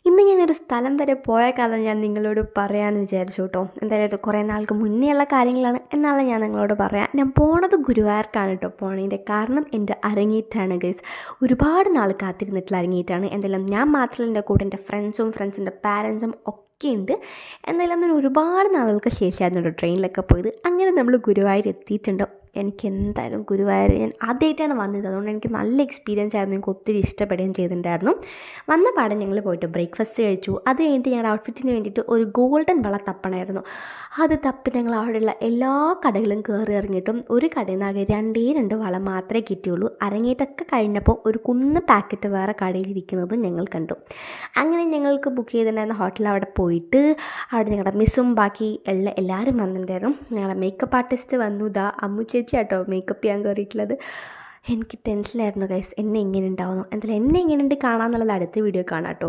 ഇന്ന് ഞാനൊരു സ്ഥലം വരെ പോയ കഥ ഞാൻ നിങ്ങളോട് പറയാമെന്ന് വിചാരിച്ചു കേട്ടോ. എന്തായാലും ഇത് കുറേ നാൾക്ക് മുന്നേ ഉള്ള കാര്യങ്ങളാണ്, എന്നാലും ഞാൻ നിങ്ങളോട് പറയാം. ഞാൻ പോണത് ഗുരുവായൂർക്കാണ് കേട്ടോ. പോണതിൻ്റെ കാരണം എൻ്റെ അരങ്ങേറ്റാണ് ഗൈസ്. ഒരുപാട് നാൾ കാത്തിരുന്നിട്ടുള്ള അരങ്ങേറ്റാണ്. എന്തായാലും ഞാൻ മാത്രമല്ല, എൻ്റെ കൂടെ എൻ്റെ ഫ്രണ്ട്സിൻ്റെ പാരൻസും ഒക്കെ ഉണ്ട്. എന്തായാലും അങ്ങനെ ഒരുപാട് നാളുകൾക്ക് ശേഷമായിരുന്നു കേട്ടോ ട്രെയിനിലൊക്കെ പോയത്. അങ്ങനെ നമ്മൾ ഗുരുവായൂർ എത്തിയിട്ടുണ്ട്. എനിക്ക് എന്തായാലും ഗുരുവായൂർ ഞാൻ ആദ്യമായിട്ടാണ് വന്നത്, അതുകൊണ്ട് എനിക്ക് നല്ല എക്സ്പീരിയൻസ് ആയിരുന്നു. എനിക്ക് ഒത്തിരി ഇഷ്ടപ്പെടുകയും ചെയ്തിട്ടുണ്ടായിരുന്നു. വന്ന പാടെ ഞങ്ങൾ പോയിട്ട് ബ്രേക്ക്ഫാസ്റ്റ് കഴിച്ചു. അത് കഴിഞ്ഞിട്ട് ഞങ്ങളുടെ ഔട്ട്ഫിറ്റിന് വേണ്ടിയിട്ട് ഒരു ഗോൾഡൻ വള തപ്പണമായിരുന്നു. അത് തപ്പി ഞങ്ങൾ അവിടെയുള്ള എല്ലാ കടകളും കയറി ഇറങ്ങിയിട്ടും ഒരു കടയിൽ നിന്നാകെ രണ്ട് വള മാത്രമേ കിട്ടിയുള്ളൂ. അരങ്ങേറ്റൊക്കെ കഴിഞ്ഞപ്പോൾ ഒരു കുന്ന് പാക്കറ്റ് വേറെ കടയിലിരിക്കുന്നതും ഞങ്ങൾ കണ്ടു. അങ്ങനെ ഞങ്ങൾക്ക് ബുക്ക് ചെയ്തിട്ടുണ്ടായിരുന്ന ഹോട്ടലിൽ അവിടെ പോയിട്ട് അവിടെ ഞങ്ങളുടെ മിസ്സും ബാക്കി എല്ലാവരും വന്നിട്ടുണ്ടായിരുന്നു. ഞങ്ങളുടെ മേക്കപ്പ് ആർട്ടിസ്റ്റ് വന്നു. അമ്മു ചേച്ചി ആട്ടോ മേക്കപ്പ് ചെയ്യാൻ കയറിയിട്ടുള്ളത്. എനിക്ക് ടെൻഷനായിരുന്നു ഗൈസ്, എന്നെ എങ്ങനെ ഉണ്ടാവുന്നു. എന്തായാലും എന്നെ എങ്ങനെയുണ്ട് കാണാമെന്നുള്ളത് അടുത്ത വീഡിയോ കാണാം കേട്ടോ.